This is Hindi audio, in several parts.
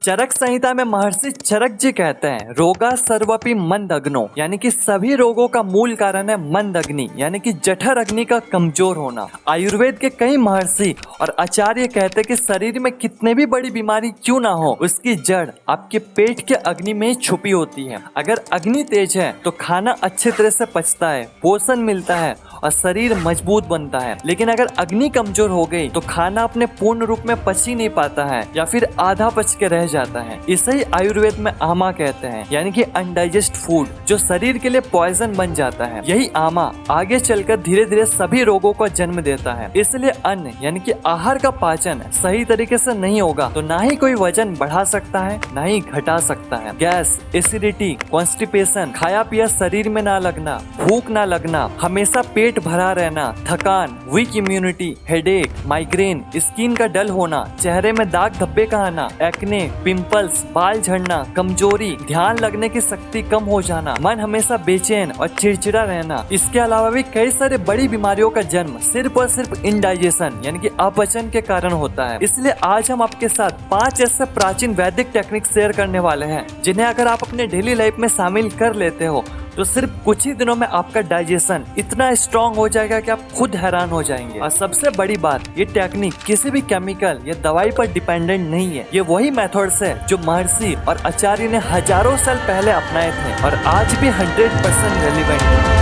चरक संहिता में महर्षि चरक जी कहते हैं रोगा सर्वपि मंदग्नो, यानी कि सभी रोगों का मूल कारण है मंदग्नि यानी कि जठर अग्नि का कमजोर होना। आयुर्वेद के कई महर्षि और आचार्य कहते हैं कि शरीर में कितने भी बड़ी बीमारी क्यों ना हो, उसकी जड़ आपके पेट के अग्नि में ही छुपी होती है। अगर अग्नि तेज है तो खाना अच्छी तरह से पचता है, पोषण मिलता है और शरीर मजबूत बनता है। लेकिन अगर अग्नि कमजोर हो गई तो खाना अपने पूर्ण रूप में पच ही नहीं पाता है या फिर आधा पच के रह जाता है। इसे ही आयुर्वेद में आमा कहते हैं, यानी कि अनडाइजेस्ट फूड जो शरीर के लिए पॉइजन बन जाता है। यही आमा आगे चलकर धीरे धीरे सभी रोगों को जन्म देता है। इसलिए अन्न यानी कि आहार का पाचन सही तरीके से नहीं होगा तो ना ही कोई वजन बढ़ा सकता है ना ही घटा सकता है। गैस, एसिडिटी, कॉन्स्टिपेशन, खाया पिया शरीर में ना लगना, भूख ना लगना, हमेशा पेट भरा रहना, थकान, weak immunity, headache, migraine, skin का डल होना, चेहरे में दाग धब्बे का आना, एक्ने, पिंपल्स, बाल झड़ना, कमजोरी, ध्यान लगने की शक्ति कम हो जाना, मन हमेशा बेचैन और चिड़चिड़ा रहना। इसके अलावा भी कई सारे बड़ी बीमारियों का जन्म सिर्फ और सिर्फ इंडाइजेशन यानी कि अपचन के कारण होता है। इसलिए आज हम आपके साथ 5 ऐसे प्राचीन वैदिक टेक्निक शेयर करने वाले हैं जिन्हें अगर आप अपने डेली लाइफ में शामिल कर लेते हो तो सिर्फ कुछ ही दिनों में आपका डाइजेशन इतना स्ट्रांग हो जाएगा कि आप खुद हैरान हो जाएंगे। और सबसे बड़ी बात, ये टेक्निक किसी भी केमिकल या दवाई पर डिपेंडेंट नहीं है। ये वही मेथड्स है जो महर्षि और आचार्य ने हजारों साल पहले अपनाए थे और आज भी 100% रेलिवेंट है।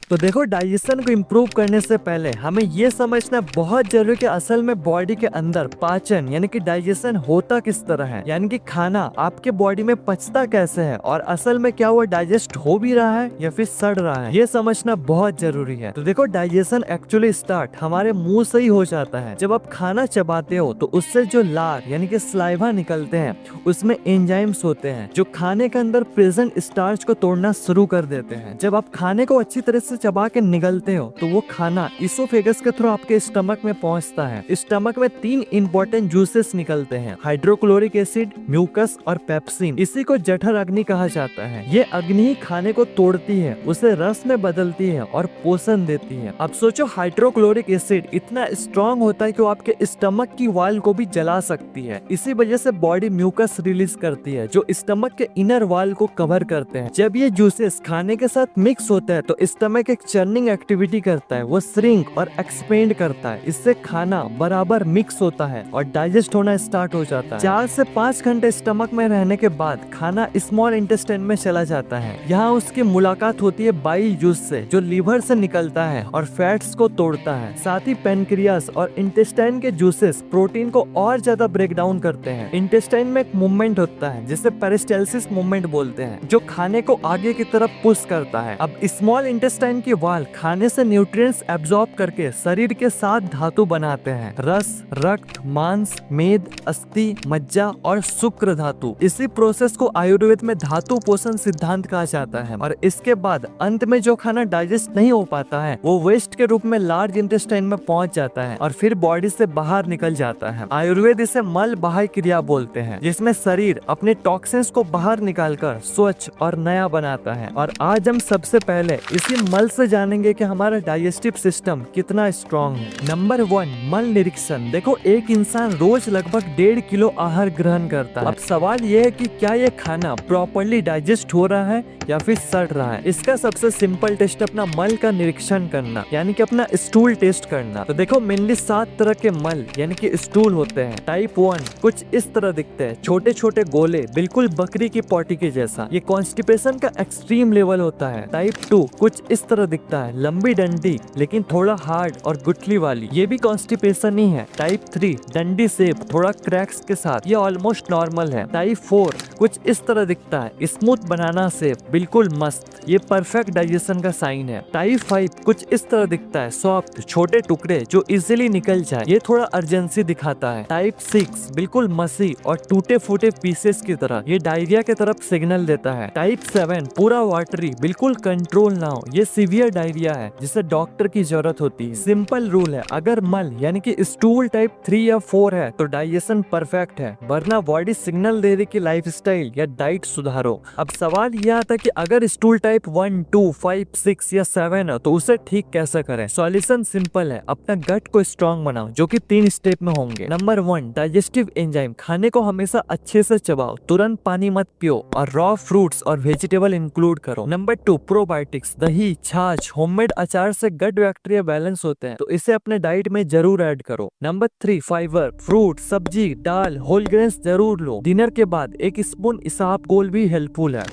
तो देखो, डाइजेशन को इम्प्रूव करने से पहले हमें ये समझना बहुत जरूरी कि असल में बॉडी के अंदर पाचन यानी कि डाइजेशन होता किस तरह है, यानी कि खाना आपके बॉडी में पचता कैसे है और असल में क्या वो डाइजेस्ट हो भी रहा है या फिर सड़ रहा है, ये समझना बहुत जरूरी है। तो देखो, डाइजेशन एक्चुअली स्टार्ट हमारे मुंह से ही हो जाता है। जब आप खाना चबाते हो तो उससे जो लार यानी कि सलाइवा निकलते हैं उसमें एंजाइम्स होते हैं जो खाने के अंदर प्रेजेंट स्टार्च को तोड़ना शुरू कर देते हैं। जब आप खाने को अच्छी तरह से चबा के निगलते हो तो वो खाना इसोफेगस के थ्रू आपके स्टमक में पहुंचता है। स्टमक में 3 इंपॉर्टेंट जूसेस निकलते हैं, हाइड्रोक्लोरिक एसिड, म्यूकस और पेप्सिन। इसी को जठर अग्नि कहा जाता है। ये अग्नि ही खाने को तोड़ती है, उसे रस में बदलती है और पोषण देती है। अब सोचो, हाइड्रोक्लोरिक एसिड इतना स्ट्रॉन्ग होता है कि वो आपके स्टमक की वॉल को भी जला सकती है। इसी वजह से बॉडी म्यूकस रिलीज करती है जो स्टमक के इनर वॉल को कवर करते हैं। जब ये जूसेस खाने के साथ मिक्स होता है तो स्टमक एक चर्निंग एक्टिविटी करता है, वो श्रिंक और एक्सपेंड करता है। इससे खाना बराबर मिक्स होता है और डाइजेस्ट होना स्टार्ट हो जाता है। 4 से 5 घंटे स्टमक में रहने के बाद खाना स्मॉल इंटेस्टाइन में चला जाता है। यहाँ उसकी मुलाकात होती है बाइल जूस से जो लीवर से निकलता है और फैट्स को तोड़ता है। साथ ही पेनक्रियास और इंटेस्टाइन के जूसेस प्रोटीन को और ज्यादा ब्रेक डाउन करते हैं। इंटेस्टाइन में एक मूवमेंट होता है जिसे पेरिस्टाल्सिस मूवमेंट बोलते हैं जो खाने को आगे की तरफ पुश करता है। अब स्मॉल इंटेस्टाइन की वाल खाने से न्यूट्रिएंट्स एब्जॉर्ब करके शरीर के 7 धातु बनाते हैं, रस, रक्त, मांस, मेद, अस्थि, मज्जा और शुक्र धातु। इसी प्रोसेस को आयुर्वेद में धातु पोषण सिद्धांत कहा जाता है। और इसके बाद अंत में जो खाना डाइजेस्ट नहीं हो पाता है वो वेस्ट के रूप में लार्ज इंटेस्टाइन में पहुंच जाता है और फिर बॉडी से बाहर निकल जाता है। आयुर्वेद इसे मल बाह्य क्रिया बोलते हैं, जिसमें शरीर अपने टॉक्सिन्स को बाहर निकालकर स्वच्छ और नया बनाता है। और आज हम सबसे पहले इसी मल से जानेंगे कि हमारा डाइजेस्टिव सिस्टम कितना स्ट्रॉन्ग है। नंबर 1, मल निरीक्षण। देखो, एक इंसान रोज लगभग 1.5 किलो आहार ग्रहण करता है। अब सवाल ये है कि क्या ये खाना प्रॉपर्ली डाइजेस्ट हो रहा है या फिर सड़ रहा है। इसका सबसे सिंपल टेस्ट अपना मल का निरीक्षण करना यानी कि अपना स्टूल टेस्ट करना। तो देखो, मेनली 7 तरह के मल यानी कि स्टूल होते हैं। टाइप 1 कुछ इस तरह दिखते हैं, छोटे छोटे गोले, बिल्कुल बकरी की पॉटी के जैसा। ये कॉन्स्टिपेशन का एक्सट्रीम लेवल होता है। टाइप 2 कुछ इस तरह दिखता है, लंबी डंडी लेकिन थोड़ा हार्ड और गुठली वाली, ये भी कॉन्स्टिपेशन ही है। टाइप 3 डंडी शेप, थोड़ा क्रैक्स के साथ, ये ऑलमोस्ट नॉर्मल है। टाइप 4 कुछ इस तरह दिखता है, स्मूथ बनाना शेप, बिल्कुल मस्त, ये परफेक्ट डाइजेशन का साइन है। टाइप 5 कुछ इस तरह दिखता है, सॉफ्ट, छोटे टुकड़े जो इजीली निकल जाए, ये थोड़ा अर्जेंसी दिखाता है। टाइप 6 बिल्कुल मसी और टूटे फूटे पीसेस की तरह, ये डायरिया की तरफ सिग्नल देता है। टाइप 7 पूरा वाटरी, बिल्कुल कंट्रोल ना हो, ये सीवियर डायरिया है जिसे डॉक्टर की जरूरत होती है। सिंपल रूल है, अगर मल यानी कि स्टूल टाइप 3 या 4 है तो डाइजेशन परफेक्ट है, वरना बॉडी सिग्नल दे रही कि लाइफस्टाइल या डाइट सुधारो। अब सवाल यह आता है कि अगर स्टूल टाइप 1, 2, 5, 6 या 7 है तो उसे ठीक कैसे करें। सॉल्यूशन सिंपल है, अपना गट को स्ट्रॉन्ग बनाओ जो कि 3 स्टेप में होंगे। Number 1, digestive enzyme. खाने को हमेशा अच्छे से चबाओ, तुरंत पानी मत पियो और रॉ फ्रूट्स और वेजिटेबल इंक्लूड करो। Number 2, probiotics. दही, छाछ, होममेड अचार से गट बैक्टीरिया बैलेंस होते हैं तो इसे अपने डाइट में जरूर ऐड करो। Number 3, fibre. फ्रूट, सब्जी, दाल, होल ग्रेन्स जरूर लो। डिनर के बाद 1 स्पून इसबगोल भी हेल्पफुल है।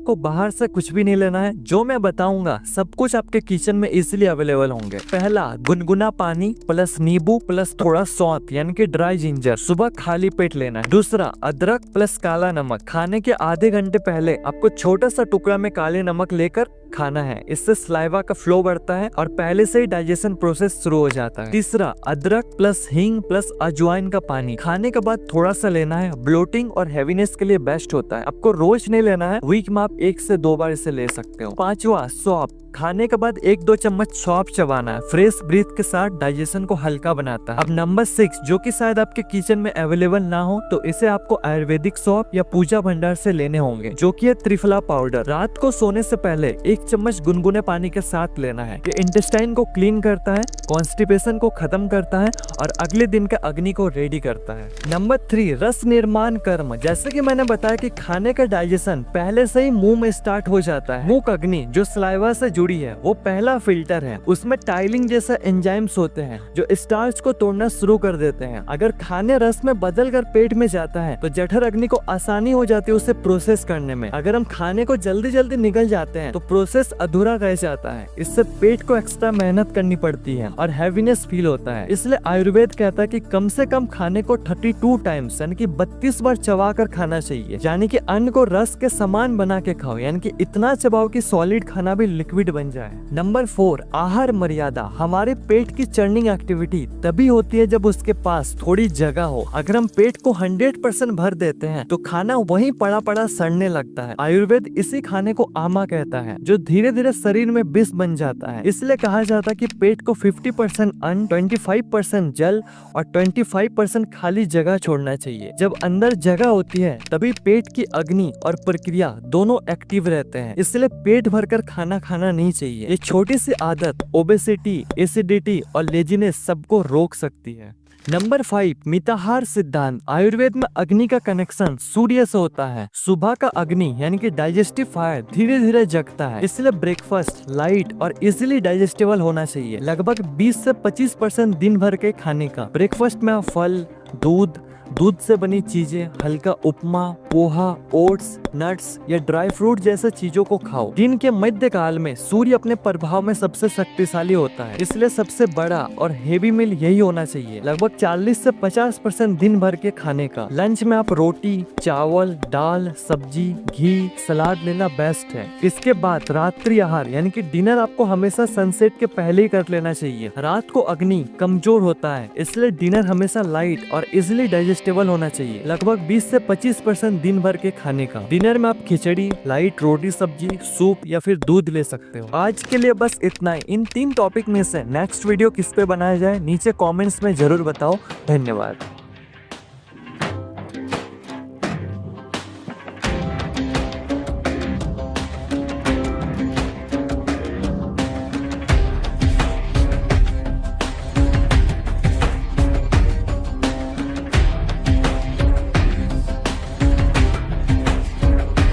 को बाहर से कुछ भी नहीं लेना है, जो मैं बताऊंगा सब कुछ आपके किचन में इजीली अवेलेबल होंगे। पहला, गुनगुना पानी प्लस नींबू प्लस थोड़ा सौंफ यानी कि ड्राई जिंजर, सुबह खाली पेट लेना है। दूसरा, अदरक प्लस काला नमक। खाने के आधे घंटे पहले आपको छोटा सा टुकड़ा में काले नमक लेकर खाना है, इससे सलाइवा का फ्लो बढ़ता है और पहले से ही डाइजेशन प्रोसेस शुरू हो जाता है। तीसरा, अदरक प्लस हींग प्लस अजवाइन का पानी खाने के बाद थोड़ा सा लेना है, ब्लोटिंग और हेवीनेस के लिए बेस्ट होता है। आपको रोज नहीं लेना है, वीक में आप 1 से 2 बार इसे ले सकते हो। पांचवा, सौंफ। खाने के बाद 1-2 चम्मच सौंफ चबाना है, फ्रेश ब्रीथ के साथ डाइजेशन को हल्का बनाता है। अब नंबर 6, जो कि शायद आपके किचन में अवेलेबल ना हो तो इसे आपको आयुर्वेदिक सौंफ या पूजा भंडार से लेने होंगे, जो कि है त्रिफला पाउडर। रात को सोने से पहले 1 चम्मच गुनगुने पानी के साथ लेना है। ये इंटेस्टाइन को क्लीन करता है, कॉन्स्टिपेशन को खत्म करता है और अगले दिन के अग्नि को रेडी करता है। नंबर 3, रस निर्माण कर्म। जैसे कि मैंने बताया कि खाने का डाइजेशन पहले से ही मुंह में स्टार्ट हो जाता है। मुंह अग्नि जो सलाइवा से जुड़ी है वो पहला फिल्टर है, उसमें टाइलिंग जैसा एंजाइम्स होते हैं जो स्टार्च को तोड़ना शुरू कर देते हैं। अगर खाने रस में बदल कर पेट में जाता है तो जठर अग्नि को आसानी हो जाती है उसे प्रोसेस करने में। अगर हम खाने को जल्दी जल्दी निगल जाते हैं तो प्रोसेस अधूरा रह जाता है, इससे पेट को एक्स्ट्रा मेहनत करनी पड़ती है और हैवीनेस फील होता है। इसलिए आयुर्वेद कहता है कि कम से कम खाने को 32 टाइम्स यानी कि 32 बार चबा कर खाना चाहिए, यानी कि अन्न को रस के समान बना के खाओ, यानी कि इतना चबाओ कि सॉलिड खाना भी लिक्विड बन जाए। नंबर 4, आहार मर्यादा। हमारे पेट की चर्निंग एक्टिविटी तभी होती है जब उसके पास थोड़ी जगह हो। अगर हम पेट को 100% भर देते हैं तो खाना वहीं पड़ा पड़ा सड़ने लगता है। आयुर्वेद इसी खाने को आमा कहता है, जो धीरे धीरे शरीर में विष बन जाता है। इसलिए कहा जाता है कि पेट को 50% अन्न, 25% जल और 25% खाली जगह छोड़ना चाहिए। जब अंदर जगह होती है तभी पेट की अग्नि और प्रक्रिया दोनों एक्टिव रहते हैं, इसलिए पेट भरकर खाना खाना नहीं चाहिए। ये छोटी सी आदत ओबेसिटी, एसिडिटी और लेजीनेस सबको रोक सकती है। नंबर 5, मिताहार सिद्धांत। आयुर्वेद में अग्नि का कनेक्शन सूर्य से होता है। सुबह का अग्नि यानी कि डाइजेस्टिव फायर धीरे धीरे जगता है, इसलिए ब्रेकफास्ट लाइट और इजीली डाइजेस्टेबल होना चाहिए। लगभग 20 से 25% दिन भर के खाने का। ब्रेकफास्ट में आप फल, दूध से बनी चीजें, हल्का उपमा, पोहा, ओट्स, नट्स या ड्राई फ्रूट जैसे चीजों को खाओ। दिन के मध्य काल में सूर्य अपने प्रभाव में सबसे शक्तिशाली होता है, इसलिए सबसे बड़ा और हेवी मील यही होना चाहिए। लगभग 40 से 50% दिन भर के खाने का। लंच में आप रोटी, चावल, दाल, सब्जी, घी, सलाद लेना बेस्ट है। इसके बाद रात्रि आहार यानी कि डिनर आपको हमेशा सनसेट के पहले ही कर लेना चाहिए। रात को अग्नि कमजोर होता है, इसलिए डिनर हमेशा लाइट और इजिली डाइजेस्टेबल होना चाहिए। लगभग 20 से 25% दिन भर के खाने का। डिनर में आप खिचड़ी, लाइट रोटी सब्जी, सूप या फिर दूध ले सकते हो। आज के लिए बस इतना ही। इन 3 टॉपिक में से नेक्स्ट वीडियो किस पे बनाया जाए नीचे कमेंट्स में जरूर बताओ। धन्यवाद।